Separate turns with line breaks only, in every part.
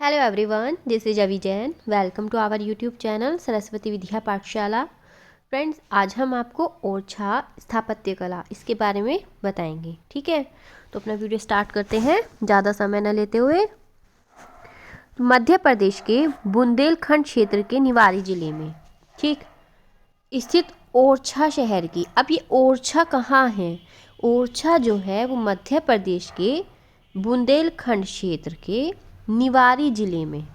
Hello everyone, this is Avi Jain. Welcome to our YouTube channel Saraswati Vidya Pathshala. Friends, आज हम आपको ओरछा स्थापत्य कला इसके बारे में बताएंगे। ठीक है, तो अपना वीडियो स्टार्ट करते हैं ज़्यादा समय न लेते हुए। मध्य प्रदेश के बुंदेलखंड क्षेत्र के निवारी जिले में ठीक स्थित ओरछा शहर की, अब ये ओरछा कहाँ है? ओरछा जो है वो मध्य प्रदेश के बुंदेलखंड क्षेत्र के निवारी जिले में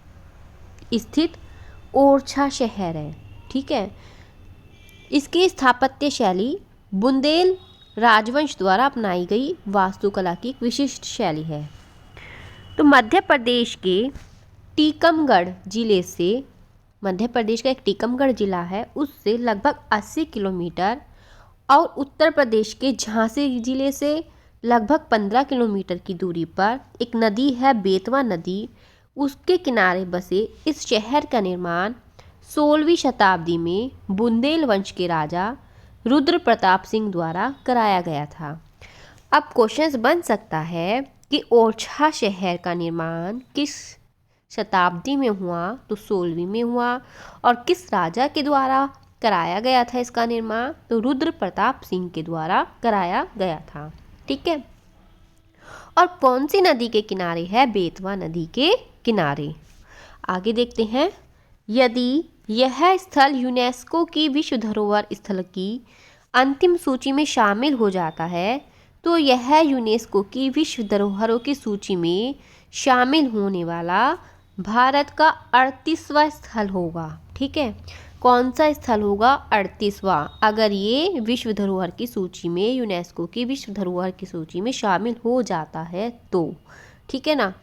स्थित ओरछा शहर है। ठीक है, इसकी स्थापत्य शैली बुंदेल राजवंश द्वारा अपनाई गई वास्तुकला की एक विशिष्ट शैली है। तो मध्य प्रदेश के टीकमगढ़ जिले से, मध्य प्रदेश का एक टीकमगढ़ जिला है, उससे लगभग 80 किलोमीटर और उत्तर प्रदेश के झांसी जिले से लगभग 15 किलोमीटर की दूरी पर एक नदी है बेतवा नदी, उसके किनारे बसे इस शहर का निर्माण 16वीं शताब्दी में बुंदेल वंश के राजा रुद्र प्रताप सिंह द्वारा कराया गया था। अब क्वेश्चंस बन सकता है कि ओरछा शहर का निर्माण किस शताब्दी में हुआ? तो 16वीं में हुआ। और किस राजा के द्वारा कराया गया था इसका निर्माण? तो रुद्र प्रताप सिंह के द्वारा कराया गया था। ठीक है, और कौन सी नदी के किनारे है? बेतवा नदी के किनारे। आगे देखते हैं, यदि यह स्थल यूनेस्को की विश्व धरोहर स्थल की अंतिम सूची में शामिल हो जाता है तो यह यूनेस्को की विश्व धरोहरों की सूची में शामिल होने वाला भारत का 38वां स्थल होगा। ठीक है, कौन सा स्थल होगा? 38वां। अगर ये विश्व धरोहर की सूची में, यूनेस्को की विश्व धरोहर की सूची में शामिल हो जाता है तो। ठीक है ना।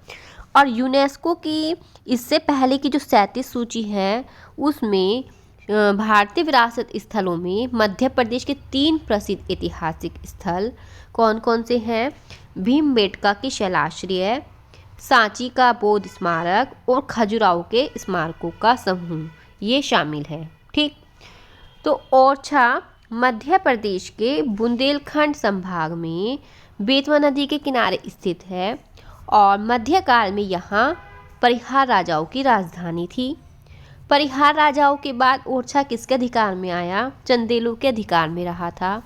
और यूनेस्को की इससे पहले की जो 37 सूची है उसमें भारतीय विरासत स्थलों में मध्य प्रदेश के 3 प्रसिद्ध ऐतिहासिक स्थल कौन कौन से हैं? भीमबेटका की शैलाश्रय, सांची का बौद्ध स्मारक और खजुराहो के स्मारकों का समूह, ये शामिल है। ठीक, तो ओरछा मध्य प्रदेश के बुंदेलखंड संभाग में बेतवा नदी के किनारे स्थित है और मध्यकाल में यहाँ परिहार राजाओं की राजधानी थी। परिहार राजाओं के बाद ओरछा किसके अधिकार में आया? चंदेलों के अधिकार में रहा था।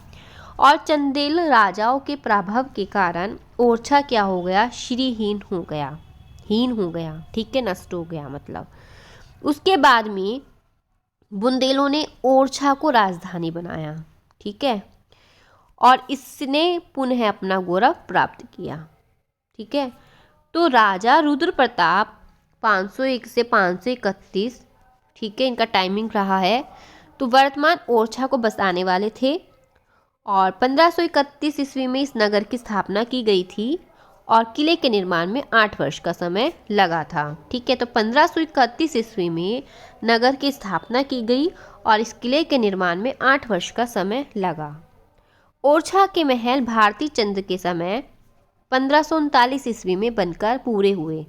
और चंदेल राजाओं के प्रभाव के कारण ओरछा क्या हो गया? श्रीहीन हो गया, हीन हो गया। ठीक है, नष्ट हो गया मतलब। उसके बाद में बुंदेलों ने ओरछा को राजधानी बनाया। ठीक है, और इसने पुनः अपना गौरव प्राप्त किया। ठीक है, तो राजा रुद्र प्रताप 501 से 531, ठीक है, इनका टाइमिंग रहा है, तो वर्तमान ओरछा को बसाने वाले थे। और 1531 ईस्वी में इस नगर की स्थापना की गई थी और किले के निर्माण में 8 वर्ष का समय लगा था। ठीक है, तो 1531 ईस्वी में नगर की स्थापना की गई और इस किले के निर्माण में 8 वर्ष का समय लगा। ओरछा के महल भारती चंद्र के समय 1539 ईस्वी में बनकर पूरे हुए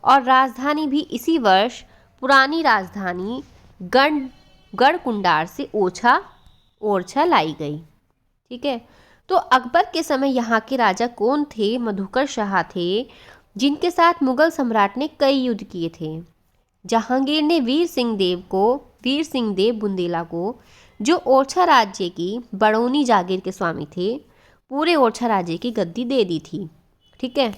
और राजधानी भी इसी वर्ष पुरानी राजधानी गढ़कुंडार से ओरछा लाई गई। ठीक है, तो अकबर के समय यहाँ के राजा कौन थे? मधुकर शाह थे, जिनके साथ मुगल सम्राट ने कई युद्ध किए थे। जहांगीर ने वीर सिंह देव बुंदेला को, जो ओरछा राज्य की बड़ौनी जागीर के स्वामी थे, पूरे ओरछा राज्य की गद्दी दे दी थी। ठीक है,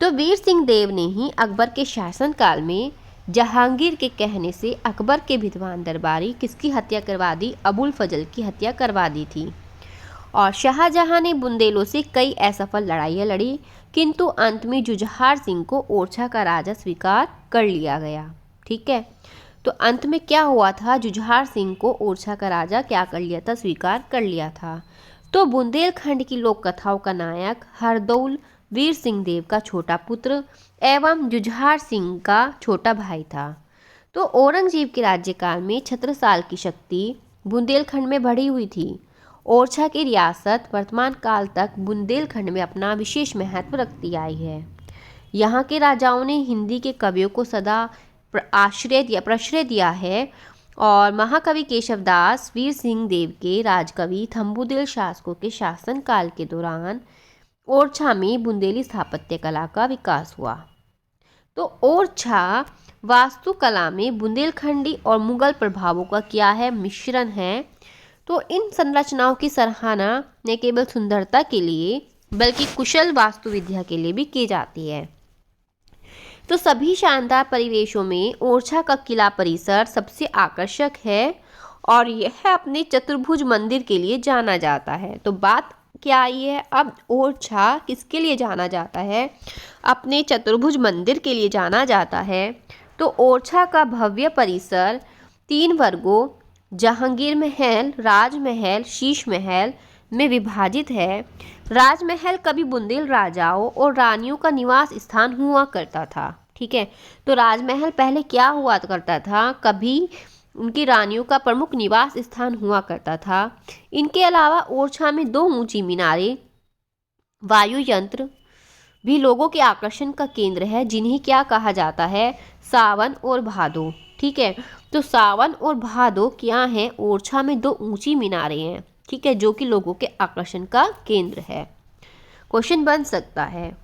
तो वीर सिंह देव ने ही अकबर के शासनकाल में जहांगीर के कहने से अकबर के विद्वान दरबारी किसकी हत्या करवा दी? अबुल फजल की हत्या करवा दी थी। और शाहजहां ने बुंदेलों से कई असफल लड़ाइयाँ लड़ी, किंतु अंत में जुझार सिंह को ओरछा का राजा स्वीकार कर लिया गया। ठीक है, तो अंत में क्या हुआ था? जुझार सिंह को ओरछा का राजा क्या कर लिया था? स्वीकार कर लिया था। तो बुंदेलखंड की लोक कथाओं का नायक हरदौल वीर सिंह देव का छोटा पुत्र एवं जुझार सिंह का छोटा भाई था। तो औरंगजेब के राज्यकाल में छत्रसाल की शक्ति बुंदेलखंड में बढ़ी हुई थी। ओरछा की रियासत वर्तमान काल तक बुंदेलखंड में अपना विशेष महत्व रखती आई है। यहाँ के राजाओं ने हिंदी के कवियों को सदा प्रश्रय दिया है और महाकवि केशवदास वीर सिंह देव के राजकवि थम्बुदिल शासकों के शासनकाल के दौरान ओरछा में बुंदेली स्थापत्य कला का विकास हुआ। तो ओरछा वास्तुकला में बुंदेलखंडी और मुगल प्रभावों का क्या है, मिश्रण है। तो इन संरचनाओं की सराहना न केवल सुंदरता के लिए बल्कि कुशल वास्तुविद्या के लिए भी की जाती है। तो सभी शानदार परिवेशों में ओरछा का किला परिसर सबसे आकर्षक है और यह अपने चतुर्भुज मंदिर के लिए जाना जाता है। तो बात क्या आई है, अब ओरछा किसके लिए जाना जाता है, अपने चतुर्भुज मंदिर के लिए जाना जाता है। तो ओरछा का भव्य परिसर 3 वर्गों जहांगीर महल, राजमहल, शीश महल में विभाजित है। राजमहल कभी बुंदेल राजाओं और रानियों का निवास स्थान हुआ करता था। ठीक है, तो राजमहल पहले क्या हुआ करता था, कभी उनकी रानियों का प्रमुख निवास स्थान हुआ करता था। इनके अलावा ओरछा में 2 ऊंची मीनारें, वायु यंत्र भी लोगों के आकर्षण का केंद्र है, जिन्हें क्या कहा जाता है, सावन और भादो। ठीक है, तो सावन और भादो क्या है, ओरछा में 2 ऊंची मीनारें हैं। ठीक है, जो कि लोगों के आकर्षण का केंद्र है। क्वेश्चन बन सकता है,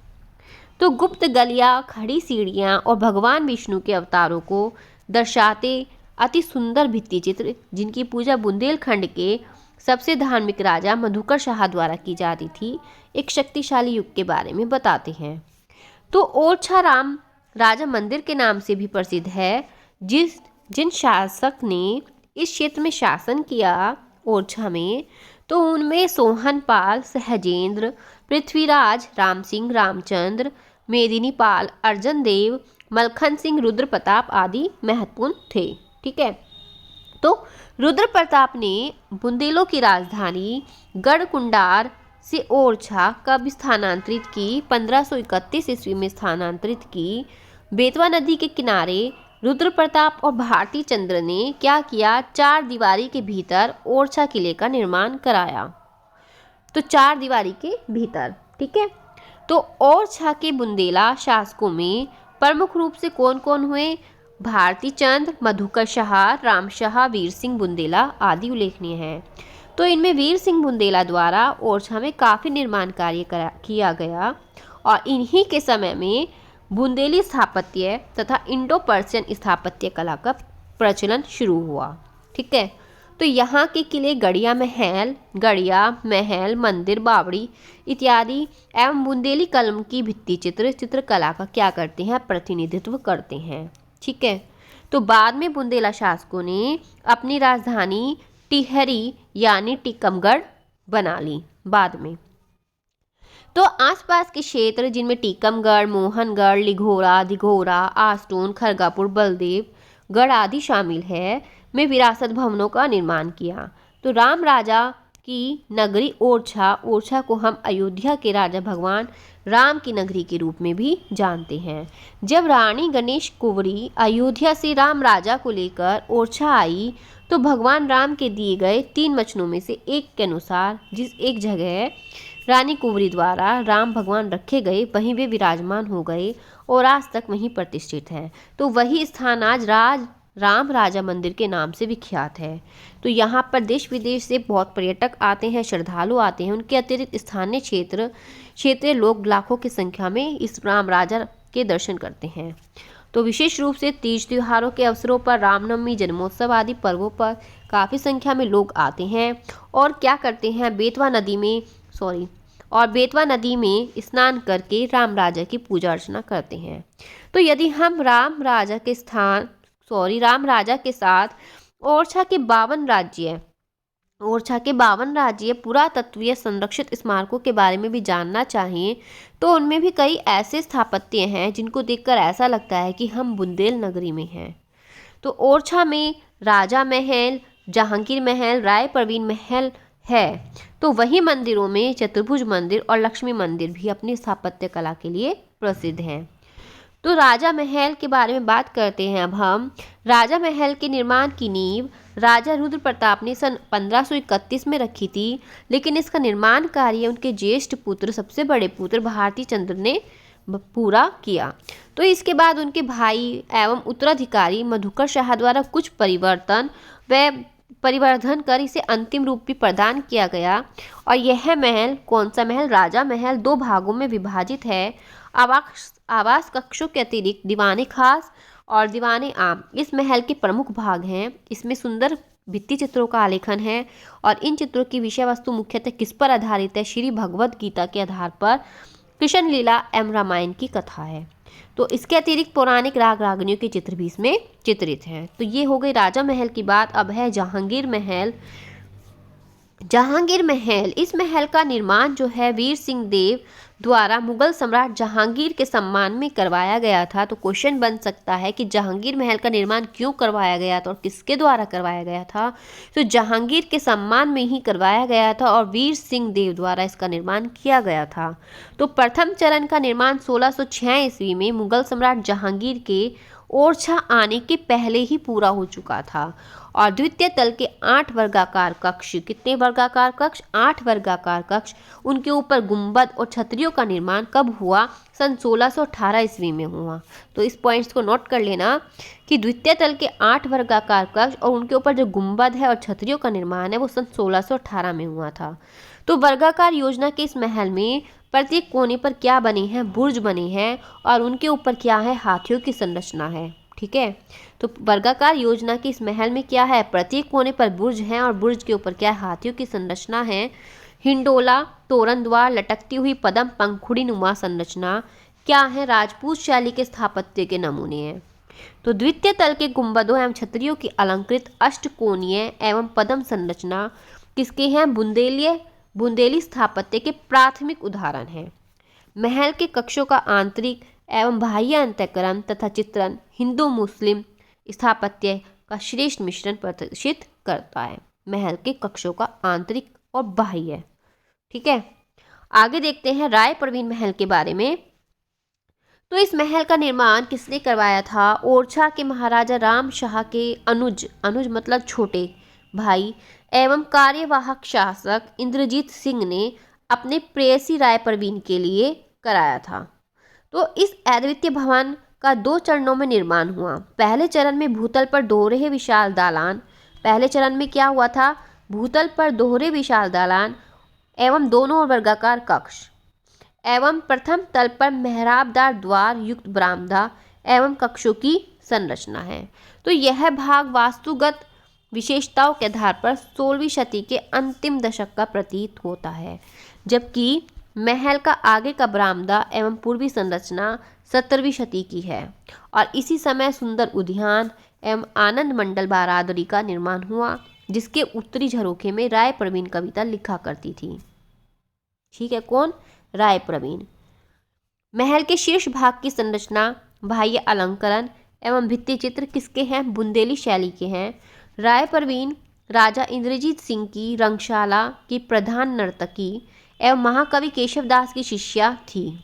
तो गुप्त गलियां, खड़ी सीढ़ियां और भगवान विष्णु के अवतारों को दर्शाते अति सुंदर भित्ति चित्र, जिनकी पूजा बुंदेलखंड के सबसे धार्मिक राजा मधुकर शाह द्वारा की जाती थी, एक शक्तिशाली युग के बारे में बताते हैं। तो ओरछा राम राजा मंदिर के नाम से भी प्रसिद्ध है। जिन शासक ने इस क्षेत्र में शासन किया ओरछा में, तो उनमें सोहनपाल, सहजेंद्र, पृथ्वीराज, राम सिंह, रामचंद्र, मेदिनीपाल, अर्जन देव, मलखन सिंह, रुद्र प्रताप आदि महत्वपूर्ण थे। ठीक है, तो रुद्र प्रताप ने बुंदेलों की राजधानी गढ़कुंडार से ओरछा कब स्थानांतरित की, 1531 ईस्वी में स्थानांतरित की। बेतवा नदी के किनारे रुद्र प्रताप और भारती चंद्र ने क्या किया, 4 दीवारी के भीतर ओरछा किले का निर्माण कराया। तो 4 दीवारी के भीतर। ठीक है, तो ओरछा के बुंदेला शासकों में प्रमुख रूप से कौन कौन हुए, भारती चंद्र, मधुकर शाह, राम शाह, वीर सिंह बुंदेला आदि उल्लेखनीय हैं। तो इनमें वीर सिंह बुंदेला द्वारा ओरछा में काफ़ी निर्माण कार्य किया गया और इन्हीं के समय में बुंदेली स्थापत्य तथा इंडो पर्शियन स्थापत्य कला का प्रचलन शुरू हुआ। ठीक है, तो यहाँ के किले गड़िया महल, मंदिर, बावड़ी इत्यादि एवं बुंदेली कलम की भित्ति चित्रकला का क्या करते हैं, प्रतिनिधित्व करते हैं। ठीक है, तो बाद में बुंदेला शासकों ने अपनी राजधानी टिहरी यानी टीकमगढ़ बना ली बाद में। तो आसपास के क्षेत्र जिनमें टीकमगढ़, मोहनगढ़, लिघोरा, दिघोरा, आस्टोन, खरगापुर, बलदेवगढ़ आदि शामिल है, में विरासत भवनों का निर्माण किया। तो राम राजा की नगरी ओरछा को हम अयोध्या के राजा भगवान राम की नगरी के रूप में भी जानते हैं। जब रानी गणेश कुंवरी अयोध्या से राम राजा को लेकर ओरछा आई, तो भगवान राम के दिए गए 3 वचनों में से एक के अनुसार जिस एक जगह रानी कुंवरी द्वारा राम भगवान रखे गए, वहीं वे विराजमान हो गए और आज तक वहीं प्रतिष्ठित है। तो वही स्थान आज राम राजा मंदिर के नाम से विख्यात है। तो यहाँ पर देश विदेश से बहुत पर्यटक आते हैं, श्रद्धालु आते हैं। उनके अतिरिक्त स्थानीय क्षेत्रीय लोग लाखों की संख्या में इस राम राजा के दर्शन करते हैं। तो विशेष रूप से तीज त्योहारों के अवसरों पर, रामनवमी, जन्मोत्सव आदि पर्वों पर काफ़ी संख्या में लोग आते हैं और क्या करते हैं, बेतवा नदी में स्नान करके राम राजा की पूजा अर्चना करते हैं। तो यदि हम राम राजा के साथ ओरछा के 52 राज्य पुरातत्वीय संरक्षित स्मारकों के बारे में भी जानना चाहिए, तो उनमें भी कई ऐसे स्थापत्य हैं जिनको देखकर ऐसा लगता है कि हम बुंदेल नगरी में हैं। तो ओरछा में राजा महल, जहांगीर महल, राय परवीन महल है। तो वही मंदिरों में चतुर्भुज मंदिर और लक्ष्मी मंदिर भी अपनी स्थापत्य कला के लिए प्रसिद्ध हैं। तो राजा महल के बारे में बात करते हैं अब हम। राजा महल के निर्माण की नींव राजा रुद्र प्रताप ने सन 1531 में रखी थी, लेकिन इसका निर्माण कार्य उनके ज्येष्ठ पुत्र, सबसे बड़े पुत्र भारती चंद्र ने पूरा किया। तो इसके बाद उनके भाई एवं उत्तराधिकारी मधुकर शाह द्वारा कुछ परिवर्धन कर इसे अंतिम रूप भी प्रदान किया गया। और यह महल, कौन सा महल, राजा महल, 2 भागों में विभाजित है। आवास कक्षों के अतिरिक्त दीवाने खास और दीवाने आम इस महल के प्रमुख भाग हैं। इसमें सुंदर भित्ति चित्रों का आलेखन है और इन चित्रों की विषय वस्तु मुख्यतः किस पर आधारित है? श्री भगवद गीता के आधार पर कृष्ण लीला एवं रामायण की कथा है। तो इसके अतिरिक्त पौराणिक राग रागनियों के चित्र भी इसमें चित्रित हैं। तो ये हो गई राजा महल की बात। अब है जहांगीर महल। जहांगीर महल, इस महल का निर्माण जो है वीर सिंह देव द्वारा मुगल सम्राट जहांगीर के सम्मान में करवाया गया था। तो क्वेश्चन बन सकता है कि जहांगीर महल का निर्माण क्यों करवाया गया था और किसके द्वारा करवाया गया था? तो जहांगीर के सम्मान में ही करवाया गया था और वीर सिंह देव द्वारा इसका निर्माण किया गया था। तो प्रथम चरण का निर्माण 1606 ईस्वी में मुगल सम्राट जहांगीर के ओरछा आने के पहले ही पूरा हो चुका था। और द्वितीय तल के 8 वर्गाकार कक्ष, कितने वर्गाकार कक्ष? 8 वर्गाकार कक्ष, उनके ऊपर गुंबद और छतरियों का निर्माण कब हुआ? सन 1618 ईस्वी में हुआ। तो इस पॉइंट्स को नोट कर लेना कि द्वितीय तल के 8 वर्गाकार कक्ष और उनके ऊपर जो गुंबद है और छतरियों का निर्माण है वो सन 1618 में हुआ था। तो वर्गाकार योजना के इस महल में प्रत्येक कोने पर क्या बने हैं? बुर्ज बने हैं और उनके ऊपर क्या है? हाथियों की संरचना है। ठीक है, तो वर्गाकार योजना के इस महल में क्या है? प्रत्येक कोने पर बुर्ज हैं और बुर्ज के ऊपर क्या है? हाथियों की संरचना है। हिंडोला, तोरण द्वार, लटकती हुई पदम पंखुड़ी नुमा संरचना क्या है? राजपूत शैली के स्थापत्य के नमूने हैं। तो द्वितीय तल के गुंबदों एवं छतरियों की अलंकृत अष्टकोणीय एवं पदम संरचना किसके हैं? बुंदेली स्थापत्य के प्राथमिक उदाहरण है। महल के कक्षों का आंतरिक एवं बाह्य अंतःकरण तथा चित्रण हिंदू मुस्लिम स्थापत्य का श्रेष्ठ मिश्रण प्रदर्शित करता है। महल के कक्षों का आंतरिक और बाह्य। ठीक है, आगे देखते हैं राय प्रवीण महल के बारे में। तो इस महल का निर्माण किसने करवाया था? ओरछा के महाराजा राम शाह के अनुज मतलब छोटे भाई एवं कार्यवाहक शासक इंद्रजीत सिंह ने अपने प्रेयसी राय प्रवीण के लिए कराया था। तो इस अद्वितीय भवन का 2 चरणों में निर्माण हुआ। पहले चरण में भूतल पर दोहरे विशाल दालान, पहले चरण में क्या हुआ था? भूतल पर दोहरे विशाल दालान एवं दोनों ओर वर्गाकार कक्ष एवं प्रथम तल पर मेहराबदार द्वार युक्त बरामदा एवं कक्षों की संरचना है। तो यह भाग वास्तुगत विशेषताओं के आधार पर 16वीं शती के अंतिम दशक का प्रतीत होता है, जबकि महल का आगे का बरामदा एवं पूर्वी संरचना 17वीं शती की है। और इसी समय सुंदर उद्यान एवं आनंद मंडल बारादरी का निर्माण हुआ, जिसके उत्तरी झरोखे में राय प्रवीण कविता लिखा करती थी। ठीक है, कौन? राय प्रवीण। महल के शीर्ष भाग की संरचना, बाह्य अलंकरण एवं भित्ति चित्र किसके हैं? बुंदेली शैली के हैं। राय प्रवीण राजा इंद्रजीत सिंह की रंगशाला की प्रधान नर्तकी एवं महाकवि केशवदास की शिष्या थी।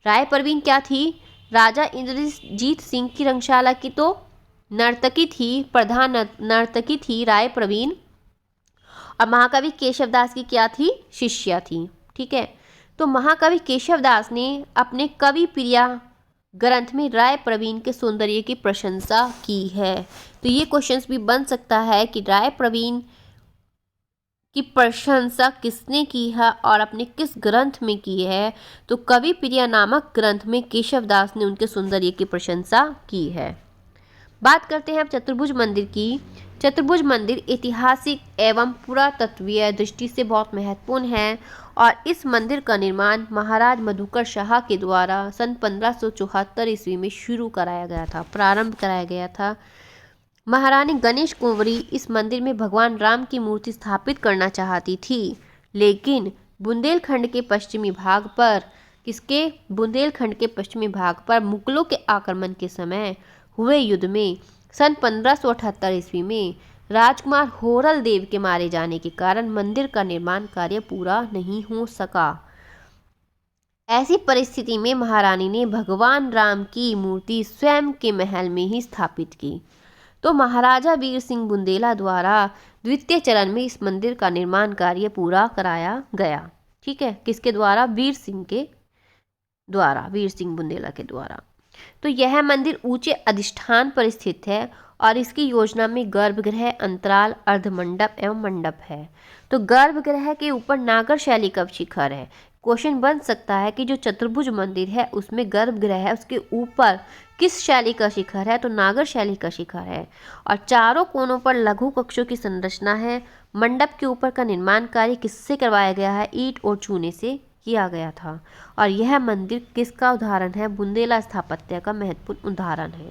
राय प्रवीण क्या थी? राजा इंद्रजीत सिंह की रंगशाला की तो नर्तकी थी, प्रधान नर्तकी थी राय प्रवीण, और महाकवि केशवदास की क्या थी? शिष्या थी। ठीक है, तो महाकवि केशवदास ने अपने कवि प्रिया ग्रंथ में राय प्रवीण के सौंदर्य की प्रशंसा की है। तो ये क्वेश्चंस भी बन सकता है कि राय प्रवीण की प्रशंसा किसने की है और अपने किस ग्रंथ में की है? तो कवि प्रिया नामक ग्रंथ में केशवदास ने उनके सौंदर्य की प्रशंसा की है। बात करते हैं अब चतुर्भुज मंदिर की। चतुर्भुज मंदिर ऐतिहासिक एवं पुरातत्वीय दृष्टि से बहुत महत्वपूर्ण है और इस मंदिर का निर्माण महाराज मधुकर शाह के द्वारा सन 1574 ईस्वी में शुरू कराया गया था, प्रारंभ कराया गया था। महारानी गणेश कुंवरी इस मंदिर में भगवान राम की मूर्ति स्थापित करना चाहती थी, लेकिन बुंदेलखंड के पश्चिमी भाग पर मुगलों के आक्रमण के समय हुए युद्ध में सन 1578 ईस्वी में राजकुमार होरल देव के मारे जाने के कारण मंदिर का निर्माण कार्य पूरा नहीं हो सका। ऐसी परिस्थिति में महारानी ने भगवान राम की मूर्ति स्वयं के महल में ही स्थापित की। तो महाराजा वीर सिंह बुंदेला द्वारा द्वितीय चरण में इस मंदिर का निर्माण कार्य पूरा कराया गया। ठीक है, किसके द्वारा? वीर सिंह बुंदेला के द्वारा। तो यह मंदिर ऊंचे अधिष्ठान पर स्थित है और इसकी योजना में गर्भगृह, अंतराल, अर्धमंडप एवं मंडप है। तो गर्भगृह के ऊपर नागर शैली का शिखर है। क्वेश्चन बन सकता है कि जो चतुर्भुज मंदिर है उसमें गर्भगृह है, उसके ऊपर किस शैली का शिखर है, तो नागर शैली का शिखर है। और चारों कोनों पर लघु कक्षों की संरचना है। मंडप के ऊपर का निर्माण कार्य किससे करवाया गया है, ईंट और चूने से किया गया था। और यह मंदिर किसका उदाहरण है, बुंदेला स्थापत्य का महत्वपूर्ण उदाहरण है।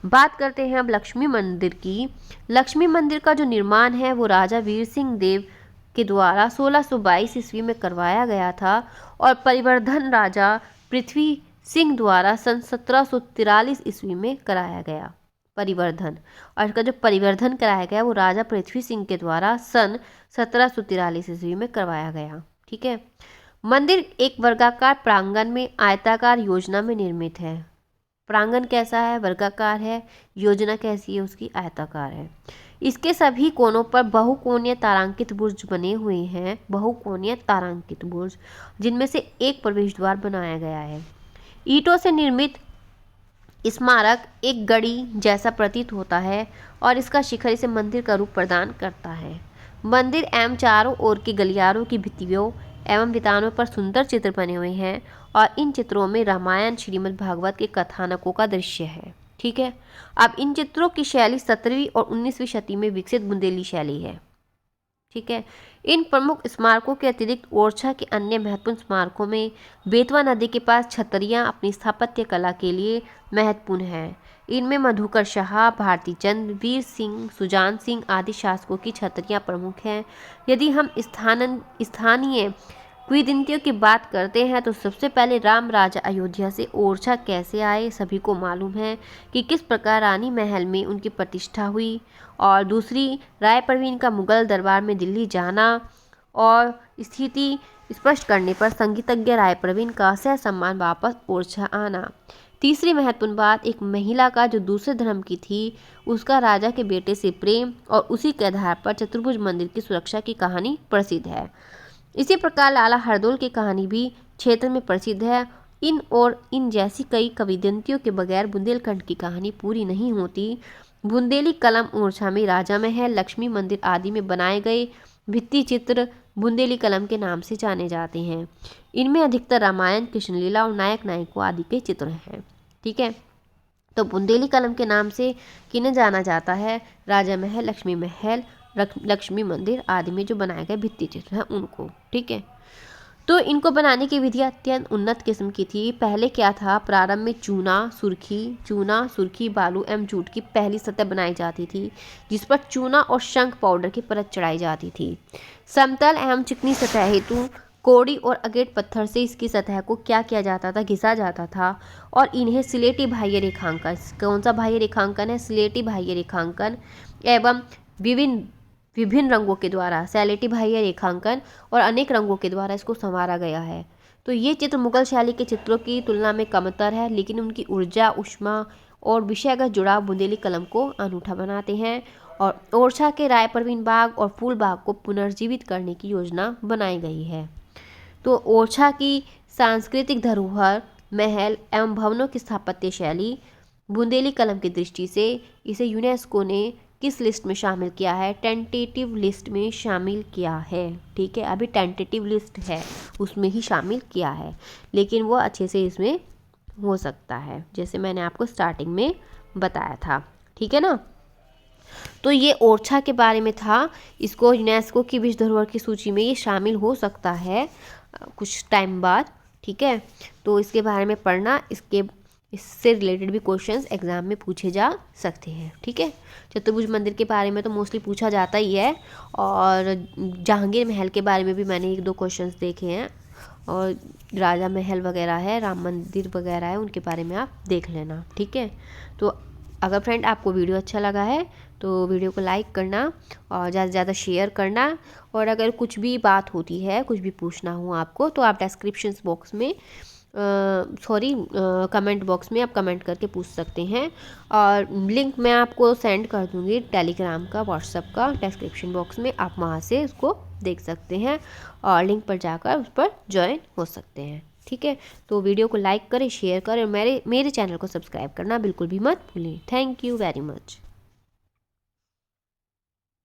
बात करते हैं अब लक्ष्मी मंदिर की। लक्ष्मी मंदिर का जो निर्माण है वो राजा वीर सिंह देव के द्वारा 1622 ईस्वी में करवाया गया था और परिवर्धन राजा पृथ्वी सिंह द्वारा सन 1743 ईस्वी में कराया गया। परिवर्धन, और इसका जो परिवर्धन कराया गया वो राजा पृथ्वी सिंह के द्वारा सन 1743 ईस्वी में करवाया गया। ठीक है। मंदिर एक वर्गाकार प्रांगण में आयताकार योजना में निर्मित है। प्रांगण कैसा है, वर्गाकार है, योजना कैसी है उसकी, आयताकार है। इसके सभी कोनों पर बहुकोणीय तारांकित बुर्ज बने हुए हैं, बहुकोणीय तारांकित बुर्ज, जिनमें से एक प्रवेश द्वार बनाया गया है। ईंटों से निर्मित स्मारक एक गड़ी जैसा प्रतीत होता है और इसका शिखर इसे मंदिर का रूप प्रदान करता है। मंदिर एवं चारों ओर के गलियारों की भित्तियों एवं भितानों पर सुंदर चित्र बने हुए हैं और इन चित्रों में रामायण श्रीमद् भागवत के कथानकों का दृश्य है। ठीक है। अब इन चित्रों की शैली 17वीं और 19वीं शती में विकसित बुंदेली शैली है। ठीक है। इन प्रमुख स्मारकों के अतिरिक्त ओरछा के अन्य महत्वपूर्ण स्मारकों में बेतवा नदी के पास छतरियां अपनी स्थापत्य कला के लिए महत्वपूर्ण हैं। इनमें मधुकर शाह, भारती चंद, वीर सिंह, सुजान सिंह आदि शासकों की छतरियां प्रमुख हैं। यदि हम स्थानीय किंवदंतियों की बात करते हैं तो सबसे पहले राम राजा अयोध्या से ओरछा कैसे आए सभी को मालूम है कि किस प्रकार रानी महल में उनकी प्रतिष्ठा हुई, और दूसरी राय परवीन का मुगल दरबार में दिल्ली जाना और स्थिति स्पष्ट करने पर संगीतज्ञ राय परवीन का ससम्मान वापस ओरछा आना। तीसरी महत्वपूर्ण बात, एक महिला का जो दूसरे धर्म की थी उसका राजा के बेटे से प्रेम और उसी के आधार पर चतुर्भुज मंदिर की सुरक्षा की कहानी प्रसिद्ध है। इसी प्रकार लाला हरदौल की कहानी भी क्षेत्र में प्रसिद्ध है। इन जैसी कई किंवदंतियों के बगैर बुंदेलखंड की कहानी पूरी नहीं होती। बुंदेली कलम ओरछा में राजा महल, लक्ष्मी मंदिर आदि में बनाए गए भित्ति चित्र बुंदेली कलम के नाम से जाने जाते हैं। इनमें अधिकतर रामायण, कृष्णलीला और नायक नायिकों आदि के चित्र हैं। ठीक है। तो बुंदेली कलम के नाम से किन्हें जाना जाता है, राजा महल, लक्ष्मी महल, लक्ष्मी मंदिर आदि में जो बनाए गए भित्ति चित्र हैं उनको। ठीक है। तो इनको बनाने की विधि अत्यंत उन्नत किस्म की थी। पहले क्या था, प्रारंभ में चूना, सुर्खी, बालू एवं जूट की पहली सतह बनाई जाती थी जिस पर चूना और शंख पाउडर की परत चढ़ाई जाती थी। समतल एवं चिकनी सतह हेतु कोड़ी और अगेट पत्थर से इसकी सतह को क्या किया जाता था, घिसा जाता था और इन्हें सिलेटी बाह्य रेखांकन, कौन सा बाह्य रेखांकन है, सिलेटी बाह्य रेखांकन एवं विभिन्न रंगों के द्वारा, सैलेटी बाह्य रेखांकन और अनेक रंगों के द्वारा इसको संवारा गया है। तो ये चित्र मुगल शैली के चित्रों की तुलना में कमतर है, लेकिन उनकी ऊर्जा, ऊष्मा और विषयगत जुड़ाव बुंदेली कलम को अनूठा बनाते हैं। और ओरछा के राय परवीन बाग और फूल बाग को पुनर्जीवित करने की योजना बनाई गई है। तो ओरछा की सांस्कृतिक धरोहर, महल एवं भवनों की स्थापत्य शैली बुंदेली कलम की दृष्टि से इसे यूनेस्को ने किस लिस्ट में शामिल किया है, टेंटेटिव लिस्ट में शामिल किया है। ठीक है। अभी टेंटेटिव लिस्ट है उसमें ही शामिल किया है, लेकिन वो अच्छे से इसमें हो सकता है जैसे मैंने आपको स्टार्टिंग में बताया था। ठीक है ना। तो ये ओरछा के बारे में था। इसको यूनेस्को की विश्व धरोहर की सूची में ये शामिल हो सकता है कुछ टाइम बाद। ठीक है। तो इसके बारे में पढ़ना, इससे रिलेटेड भी क्वेश्चंस एग्जाम में पूछे जा सकते हैं। ठीक है। चतुर्भुज मंदिर के बारे में तो मोस्टली पूछा जाता ही है, और जहांगीर महल के बारे में भी मैंने 1-2 क्वेश्चंस देखे हैं, और राजा महल वगैरह है, राम मंदिर वगैरह है, उनके बारे में आप देख लेना। ठीक है। तो अगर फ्रेंड आपको वीडियो अच्छा लगा है तो वीडियो को लाइक करना और ज़्यादा से ज़्यादा शेयर करना, और अगर कुछ भी बात होती है, कुछ भी पूछना हो आपको, तो आप डिस्क्रिप्शन बॉक्स में कमेंट बॉक्स में आप कमेंट करके पूछ सकते हैं, और लिंक मैं आपको सेंड कर दूंगी टेलीग्राम का, व्हाट्सएप का, डिस्क्रिप्शन बॉक्स में। आप वहां से उसको देख सकते हैं और लिंक पर जाकर उस पर ज्वाइन हो सकते हैं। ठीक है। तो वीडियो को लाइक करें, शेयर करें और मेरे चैनल को सब्सक्राइब करना बिल्कुल भी मत भूलें। Thank you very much.